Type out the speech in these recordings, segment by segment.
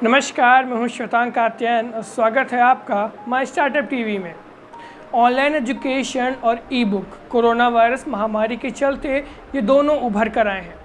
नमस्कार, मैं हूं श्वेतांक कात्यायन और स्वागत है आपका माय स्टार्टअप टीवी में। ऑनलाइन एजुकेशन और ई बुक कोरोना वायरस महामारी के चलते ये दोनों उभर कर आए हैं।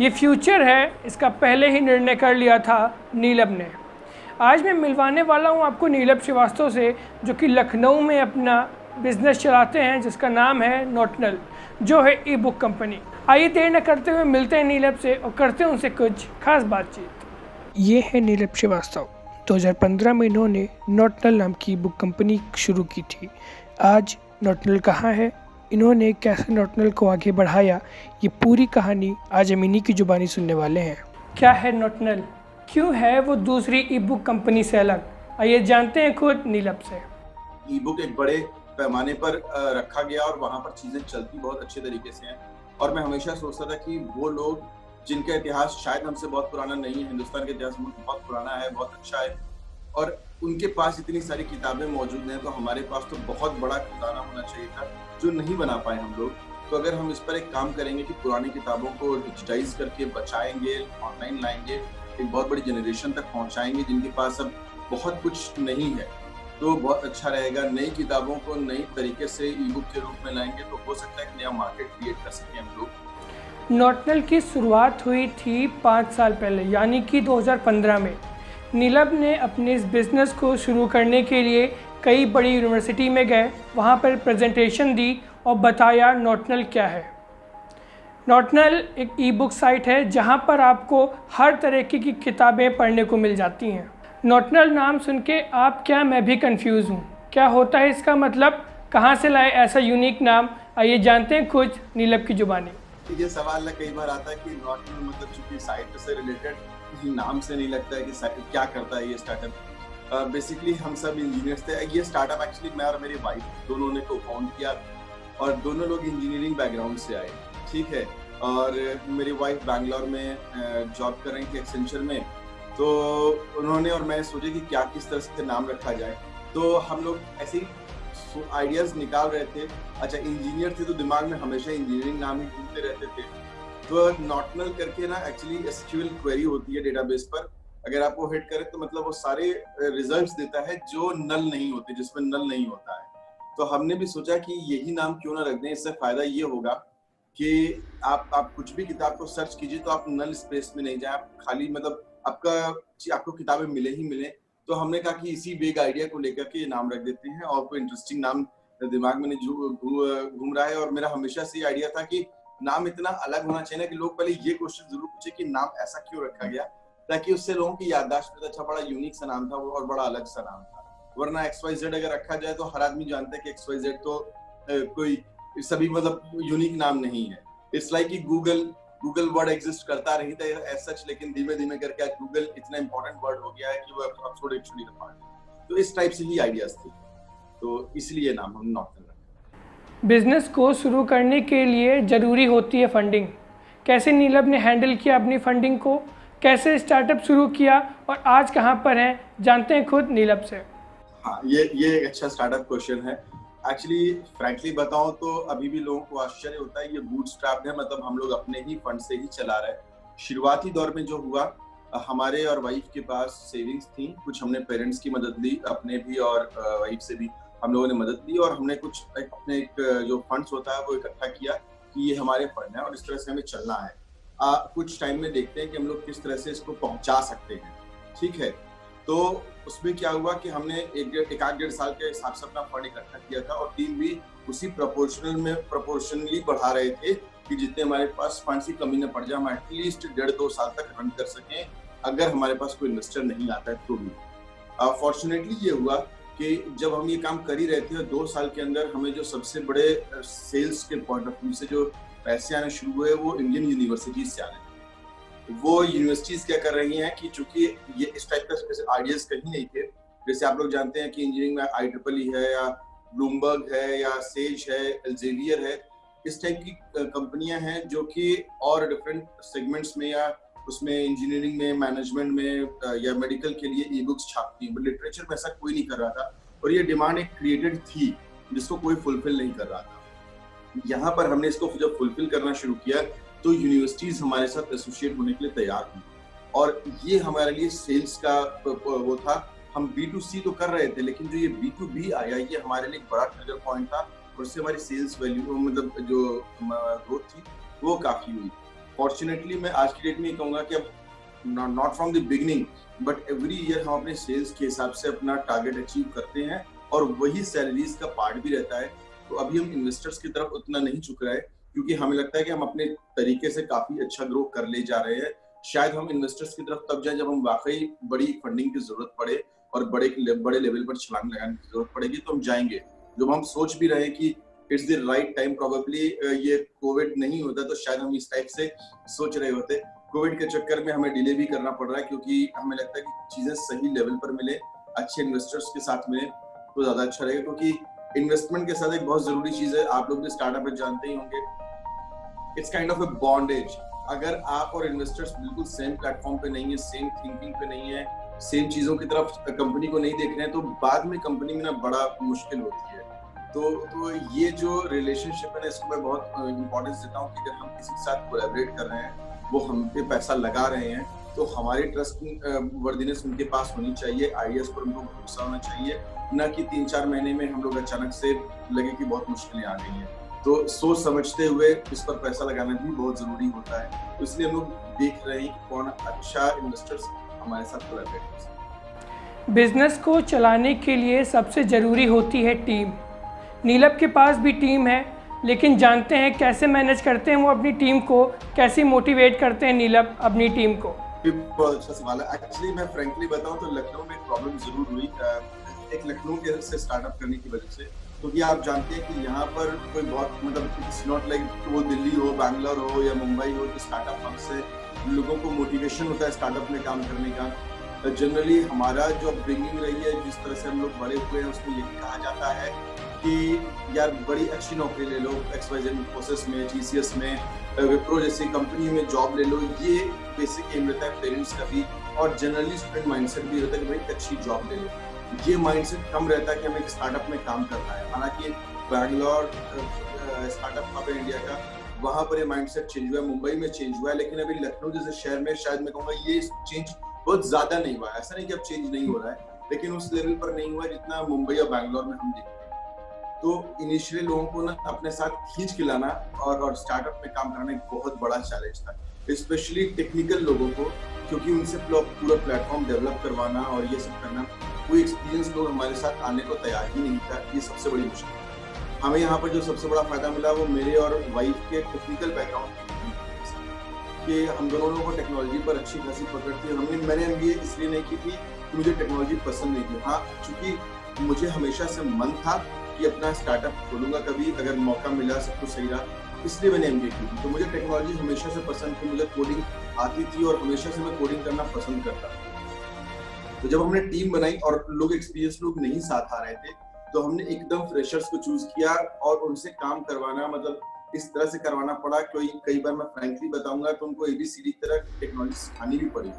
ये फ्यूचर है, इसका पहले ही निर्णय कर लिया था नीलम ने। आज मैं मिलवाने वाला हूं आपको नीलम श्रीवास्तव से, जो कि लखनऊ में अपना बिजनेस चलाते हैं जिसका नाम है नोटनल, जो है ई बुक कंपनी। आइए देर न करते हुए मिलते हैं नीलम से और करते हैं उनसे कुछ खास बातचीत। ये है नीलम श्रीवास्तव। 2015 में इन्होंने नोटनल नाम की बुक कंपनी शुरू की थी। आज नोटनल कहाँ है, इन्होंने कैसे नोटनल को आगे बढ़ाया, ये पूरी कहानी आज हम इन्हीं की जुबानी सुनने वाले हैं। क्या है नोटनल, क्यों है वो दूसरी ई बुक कंपनी से अलग, आइए जानते हैं खुद नीलम से। ई बुक एक बड़े पैमाने पर रखा गया और वहाँ पर चीज़ें चलती बहुत अच्छे तरीके से हैं। और मैं हमेशा सोचता था कि वो लोग जिनका इतिहास शायद हमसे बहुत पुराना नहीं है, हिंदुस्तान का इतिहास बहुत पुराना है, बहुत अच्छा है, और उनके पास इतनी सारी किताबें मौजूद हैं, तो हमारे पास तो बहुत बड़ा खजाना होना चाहिए था जो नहीं बना पाए हम लोग। तो अगर हम इस पर एक काम करेंगे कि पुरानी किताबों को डिजिटाइज करके बचाएंगे, ऑनलाइन लाएंगे, एक बहुत बड़ी जनरेशन तक पहुंचाएंगे जिनके पास अब बहुत कुछ नहीं है, तो बहुत अच्छा रहेगा। नई किताबों को नई तरीके से ई बुक के रूप में लाएंगे तो हो सकता है कि नया मार्केट क्रिएट कर सकें हम लोग। नोटनल की शुरुआत हुई थी 5 साल पहले, यानी कि 2015 में। नीलम ने अपने इस बिज़नेस को शुरू करने के लिए कई बड़ी यूनिवर्सिटी में गए, वहाँ पर प्रेजेंटेशन दी और बताया नोटनल क्या है। नोटनल एक ई बुक साइट है जहाँ पर आपको हर तरह की किताबें पढ़ने को मिल जाती हैं। नोटनल नाम सुन के आप क्या मैं भी कंफ्यूज हूँ, क्या होता है इसका मतलब, कहाँ से लाए ऐसा यूनिक नाम, आइए जानते हैं कुछ नीलम की जुबानी। ये सवाल ना कई बार आता है कि नोटनल मतलब चूंकि साइट से रिलेटेड किसी नाम से नहीं लगता है कि क्या करता है ये स्टार्टअप। बेसिकली हम सब इंजीनियर्स थे। ये स्टार्टअप एक्चुअली मैं और मेरी वाइफ दोनों ने को फाउंड किया और दोनों लोग इंजीनियरिंग बैकग्राउंड से आए, ठीक है। और मेरी वाइफ बैंगलोर में जॉब कर रही थी एक्सेंचर में, तो उन्होंने और मैं सोचे कि क्या किस तरह से नाम रखा जाए। तो हम लोग ऐसे ही आइडियाज निकाल रहे थे। अच्छा, इंजीनियर थे तो दिमाग में हमेशा इंजीनियरिंग नाम ही घूमते रहते थे। तो नोटनल करके ना एक्चुअली एसक्यूएल क्वेरी होती है डेटाबेस पर, अगर आप वो हिट करें तो मतलब वो सारे रिजल्ट्स देता है जो नल नहीं होते, जिसमें नल नहीं होता है। तो हमने भी सोचा कि यही नाम क्यों ना रख दें। इससे फायदा ये होगा कि आप कुछ भी किताब को सर्च कीजिए तो आप नल स्पेस में नहीं जाए, आप खाली मतलब आपको किताबें मिले ही मिले। तो हमने कहा कि इसी वेग आइडिया को लेकर के नाम रख देते हैं, और कोई इंटरेस्टिंग नाम दिमाग में घूम रहा है। और मेरा हमेशा से ये आइडिया था कि नाम इतना अलग होना चाहिए ना कि लोग पहले ये क्वेश्चन जरूर पूछे कि नाम ऐसा क्यों रखा गया, ताकि उससे लोगों की याददाश्त में अच्छा बड़ा यूनिक सा नाम था वो और बड़ा अलग सा नाम था। वरना XYZ अगर रखा जाए तो हर आदमी जानता है कि XYZ तो कोई सभी मतलब यूनिक नाम नहीं है। इट्स लाइक कि गूगल वर्ड एग्जिस्ट करता रही था एज सच, लेकिन धीमे धीमे करके आज गूगल इतना इंपॉर्टेंट वर्ड हो गया है कि वो अब छोड़े छोड़ी पार्ट। तो इस टाइप से ही आइडियाज थे, तो इसलिए नाम हम नोटनल रखा। बिजनेस को शुरू करने के लिए ज़रूरी होती है फंडिंग। कैसे नीलम ने हैंडल किया अपनी फंडिंग को, कैसे स्टार्टअप शुरू किया और आज कहाँ पर हैं, जानते हैं खुद नीलम से। हाँ, ये एक अच्छा स्टार्टअप क्वेश्चन है। एक्चुअली फ्रैंकली बताऊं तो अभी भी लोगों को आश्चर्य होता है, ये बूटस्ट्रैप्ड है, मतलब हम लोग अपने ही फंड से ही चला रहे हैं। शुरुआती दौर में जो हुआ, हमारे और वाइफ के पास सेविंग्स थी, कुछ हमने पेरेंट्स की मदद ली, अपने भी और वाइफ से भी हम लोगों ने मदद ली, और हमने कुछ अपने जो फंड्स होता है वो इकट्ठा किया कि ये हमारे फंड है और इस तरह से हमें चलना है। कुछ टाइम में देखते हैं कि हम लोग किस तरह से इसको पहुंचा सकते हैं, ठीक है। तो उसमें क्या हुआ कि हमने एक डेढ़ साल के हिसाब से अपना फंड इकट्ठा किया था, और टीम भी उसी प्रोपोर्शनली बढ़ा रहे थे कि जितने हमारे पास फंड्स की कमी न पड़ जाए, हम एटलीस्ट 1.5-2 साल तक रन कर सकें, अगर हमारे पास कोई इन्वेस्टर नहीं आता है तो भी। फॉर्चुनेटली ये हुआ कि जब हम ये काम कर ही रहे थे, 2 साल के अंदर हमें जो सबसे बड़े सेल्स के पॉइंट ऑफ व्यू से जो पैसे आने शुरू हुए वो इंडियन यूनिवर्सिटीज से आने। वो यूनिवर्सिटीज क्या कर रही हैं कि चूंकि ये इस टाइप का आइडियाज कहीं नहीं थे, जैसे आप लोग जानते हैं कि इंजीनियरिंग में IEEE है या ब्लूमबर्ग है या सेज है, एल्जेवियर है, इस टाइप की कंपनियां हैं जो कि और डिफरेंट सेगमेंट्स में या उसमें इंजीनियरिंग में, मैनेजमेंट में या मेडिकल के लिए ई बुक्स छापती हैं। बट लिटरेचर में ऐसा कोई नहीं कर रहा था, और ये डिमांड एक क्रिएटेड थी जिसको कोई फुलफिल नहीं कर रहा था। यहाँ पर हमने इसको जब फुलफिल करना शुरू किया तो यूनिवर्सिटीज हमारे साथ एसोसिएट होने के लिए तैयार हुई। और ये हमारे लिए सेल्स का वो था। हम B2C तो कर रहे थे, लेकिन जो ये B2B आया, ये हमारे लिए एक बड़ा ट्रिगर पॉइंट था और उससे हमारी सेल्स वैल्यू मतलब जो ग्रोथ थी वो काफी हुई। फॉर्चुनेटली मैं आज की डेट में ये कहूंगा कि अब not from the beginning but every year हम अपने सेल्स के हिसाब से अपना टारगेट अचीव करते हैं और वही सैलरीज का पार्ट भी रहता है। तो अभी हम इन्वेस्टर्स की तरफ उतना नहीं झुक रहे हैं, क्योंकि हमें लगता है कि हम अपने तरीके से काफी अच्छा ग्रो कर ले जा रहे हैं। शायद हम इन्वेस्टर्स की तरफ तब जाए जब हम वाकई बड़ी फंडिंग की जरूरत पड़े और बड़े लेवल पर छलांग लगाने की जरूरत पड़ेगी तो हम जाएंगे। जब हम सोच भी रहे हैं कि it's the right time, probably ये कोविड नहीं होता तो शायद हम इस टाइप से सोच रहे होते। कोविड के चक्कर में हमें डिले भी करना पड़ रहा है, क्योंकि हमें लगता है कि चीजें सही लेवल पर मिले, अच्छे इन्वेस्टर्स के साथ मिले तो ज्यादा अच्छा रहेगा। क्योंकि इन्वेस्टमेंट के साथ एक बहुत जरूरी चीज है, आप लोग भी स्टार्टअप में जानते ही होंगे, it's kind of A bondage. अगर आप और इन्वेस्टर्स बिल्कुल सेम प्लेटफॉर्म पे नहीं है, सेम थिंकिंग पे नहीं है, सेम चीजों की तरफ कंपनी को नहीं देख रहे हैं, तो बाद में कंपनी में ना बड़ा मुश्किल होती है। तो ये जो रिलेशनशिप है ना, इसको मैं बहुत इंपॉर्टेंस देता हूँ कि अगर हम किसी के साथ कोलैबोरेट कर रहे हैं, वो हम पे पैसा लगा रहे हैं, तो हमारी ट्रस्ट वर्दीनेस उनके पास होनी चाहिए, आइडियाज पर उनको भरोसा होना चाहिए, न कि 3-4 महीने में हम लोग अचानक से लगे कि बहुत मुश्किलें आ गई हैं। तो सोच समझते हुए इस पर पैसा लगाना भी बहुत जरूरी होता है। तो इसलिए हम लोग देख रहे हैं कि कौन अच्छा इन्वेस्टर्स हमारे साथ कोलैबोरेट कर सकते हैं। बिजनेस को चलाने के लिए सबसे ज़रूरी होती है टीम। नीलम के पास भी टीम है, लेकिन जानते हैं कैसे मैनेज करते हैं वो अपनी टीम को, कैसे मोटिवेट करते हैं नीलम अपनी टीम को। बहुत अच्छा सवाल है। एक्चुअली मैं फ्रैंकली बताऊं तो लखनऊ में एक प्रॉब्लम जरूर हुई, एक लखनऊ के से स्टार्टअप करने की वजह से, क्योंकि आप जानते हैं कि यहाँ पर कोई बहुत मतलब इट्स नॉट लाइक वो दिल्ली हो, बैंगलोर हो या मुंबई हो, तो स्टार्टअप हब से लोगों को मोटिवेशन होता है स्टार्टअप में काम करने का। जनरली हमारा जो अपब्रिंगिंग रही है, जिस तरह से हम लोग बड़े हुए हैं, उसमें यही कहा जाता है कि यार बड़ी अच्छी नौकरी ले लो, XYZ इन्फोसिस में, TCS में, विप्रो जैसी कंपनी में जॉब ले लो। ये बेसिक एम रहता है पेरेंट्स का भी, और जनरली स्टूडेंट माइंडसेट भी रहता है कि भाई अच्छी जॉब ले लो। ये माइंडसेट कम रहता है कि हमें एक स्टार्टअप में काम करना है। हालांकि बैंगलोर स्टार्टअप हब है इंडिया का, वहां पर ये माइंडसेट चेंज हुआ है, मुंबई में चेंज हुआ है, लेकिन अभी लखनऊ जैसे शहर में शायद मैं कहूँगा ये चेंज बहुत ज्यादा नहीं हुआ है। ऐसा नहीं कि अब चेंज नहीं हो रहा है, लेकिन उस लेवल पर नहीं हुआ जितना मुंबई और बैंगलोर में हम देखते हैं। तो इनिशियली लोगों को ना अपने साथ खींच के लाना और स्टार्टअप में काम करना एक बहुत बड़ा चैलेंज था, स्पेशली टेक्निकल लोगों को, क्योंकि उनसे पूरा प्लेटफॉर्म डेवलप करवाना और ये सब करना, कोई एक्सपीरियंस लोग हमारे साथ आने को तैयार ही नहीं था। ये सबसे बड़ी मुश्किल है। हमें यहाँ पर जो सबसे बड़ा फायदा मिला वो मेरे और वाइफ के टेक्निकल बैकग्राउंड कि हम दोनों लोगों को टेक्नोलॉजी पर अच्छी खासी पकड़ थी। मैंने MBA इसलिए नहीं की थी कि मुझे टेक्नोलॉजी पसंद नहीं थी। हाँ, चूंकि मुझे हमेशा से मन था कि अपना स्टार्टअप खोलूंगा कभी, अगर मौका मिला, सब कुछ सही रहा, इसलिए मैंने MBA की थी। तो मुझे टेक्नोलॉजी हमेशा से पसंद थी, मुझे कोडिंग आती थी और हमेशा से मैं कोडिंग करना पसंद करता था। तो जब हमने टीम बनाई और लोग एक्सपीरियंस लोग नहीं साथ आ रहे थे, तो हमने एकदम फ्रेशर्स को चूज किया और उनसे काम करवाना मतलब इस तरह से करवाना पड़ा। कई बार मैं फ्रैंकली बताऊंगा तो उनको ABCD की तरह टेक्नोलॉजी सिखानी भी पड़ी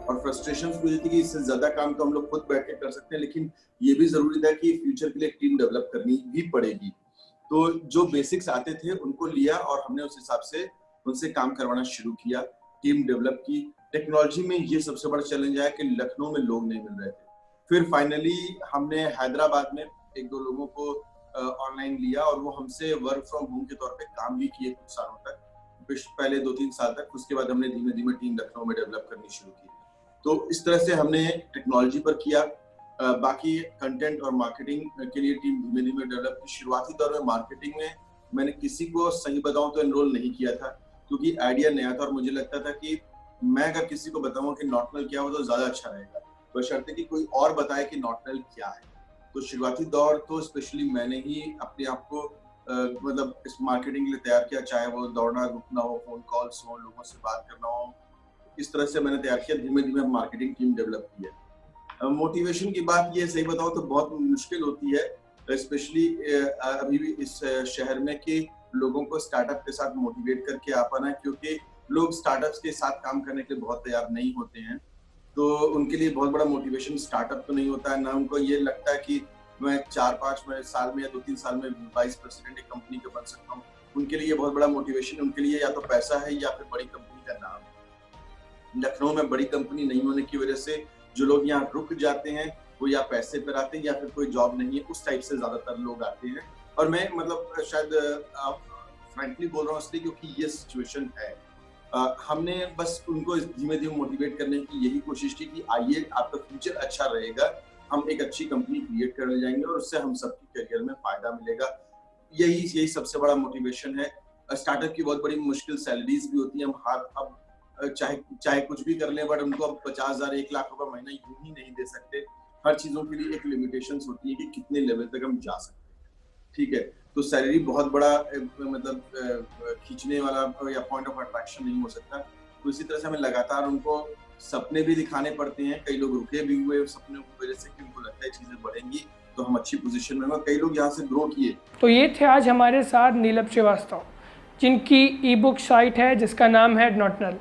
और फ्रस्ट्रेशन भी थी कि इससे ज्यादा काम तो हम लोग खुद बैठ के कर सकते हैं, लेकिन ये भी जरूरी था कि फ्यूचर के लिए टीम डेवलप करनी भी पड़ेगी। तो जो बेसिक्स आते थे उनको लिया और हमने उस हिसाब से उनसे काम करवाना शुरू किया, टीम डेवलप की। टेक्नोलॉजी में ये सबसे बड़ा चैलेंज आया कि लखनऊ में लोग नहीं मिल रहे थे। फिर फाइनली हमने हैदराबाद में 1-2 लोगों को ऑनलाइन लिया और वो हमसे वर्क फ्रॉम होम के तौर पे काम भी किए कुछ सालों तक, पहले 2-3 साल तक। उसके बाद हमने धीमे धीमे टीम लखनऊ में डेवलप करनी शुरू की। तो इस तरह से हमने टेक्नोलॉजी पर किया। बाकी कंटेंट और मार्केटिंग के लिए टीम धीमे धीमे डेवलप की। शुरुआती दौर में मार्केटिंग में मैंने किसी को सही बताऊं तो एनरोल नहीं किया था, क्योंकि आइडिया नया था और मुझे लगता था कि मैं अगर किसी को बताऊं कि नॉटनल क्या हो तो ज्यादा अच्छा रहेगा, बशर्ते कि कोई और बताए कि नॉटनल क्या है। तो शुरुआती दौर तो स्पेशली मैंने ही अपने आप को मतलब इस मार्केटिंग के लिए तैयार किया, चाहे वो दौड़ना रुकना हो, फोन कॉल्स हो, लोगों से बात करना हो, इस तरह से मैंने तैयार किया। धीमे धीमे मार्केटिंग टीम डेवलप की है। मोटिवेशन की बात ये सही बताओ तो बहुत मुश्किल होती है, स्पेशली अभी भी इस शहर में कि लोगों को स्टार्टअप के साथ मोटिवेट करके आ पाना, क्योंकि लोग स्टार्टअप्स के साथ काम करने के लिए बहुत तैयार नहीं होते हैं। तो उनके लिए बहुत बड़ा मोटिवेशन स्टार्टअप तो नहीं होता है ना, उनको ये लगता है कि मैं 4-5 साल में या 2-3 साल में वाइस प्रेसिडेंट एक कंपनी का बन सकता हूँ। उनके लिए बहुत बड़ा मोटिवेशन, उनके लिए या तो पैसा है या फिर बड़ी कंपनी का नाम है। लखनऊ में बड़ी कंपनी नहीं होने की वजह से जो लोग यहाँ रुक जाते हैं वो या पैसे पर आते हैं या फिर कोई जॉब नहीं है, उस टाइप से ज्यादातर लोग आते हैं। और मैं मतलब शायद फ्रेंकली बोल रहा हूँ इसलिए क्योंकि ये सिचुएशन है। हमने बस उनको धीमे धीमे मोटिवेट करने की यही कोशिश की कि आइए, आपका फ्यूचर अच्छा रहेगा, हम एक अच्छी कंपनी क्रिएट करने जाएंगे और उससे हम सबके करियर में फायदा मिलेगा। यही सबसे बड़ा मोटिवेशन है। स्टार्टअप की बहुत बड़ी मुश्किल सैलरीज भी होती है। हम अब चाहे कुछ भी कर लें, बट उनको अब 50,000 1 लाख रुपए महीना यूं ही नहीं दे सकते। हर चीजों के लिए एक लिमिटेशंस होती है कि कितने लेवल तक हम जा सकते हैं। ठीक है, तो सैलरी बहुत बड़ा मतलब खींचने वाला या पॉइंट ऑफ अट्रैक्शन नहीं हो सकता। तो इसी तरह से हमें लगातार उनको सपने भी दिखाने पड़ते हैं। कई लोग रुके भी हुए सपनों की वजह से कि उनको लगता है चीजें बढ़ेंगी तो हम अच्छी पोजीशन में होंगे। कई लोग यहाँ से ग्रो किए। तो ये थे आज हमारे साथ नीलम श्रीवास्तव, जिनकी ई बुक साइट है जिसका नाम है नॉटनल।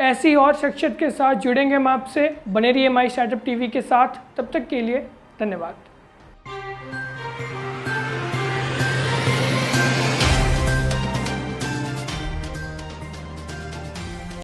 ऐसी और शख्सियत के साथ जुड़ेंगे हम आपसे। बने रहिए माई स्टार्टअप टीवी के साथ। तब तक के लिए धन्यवाद।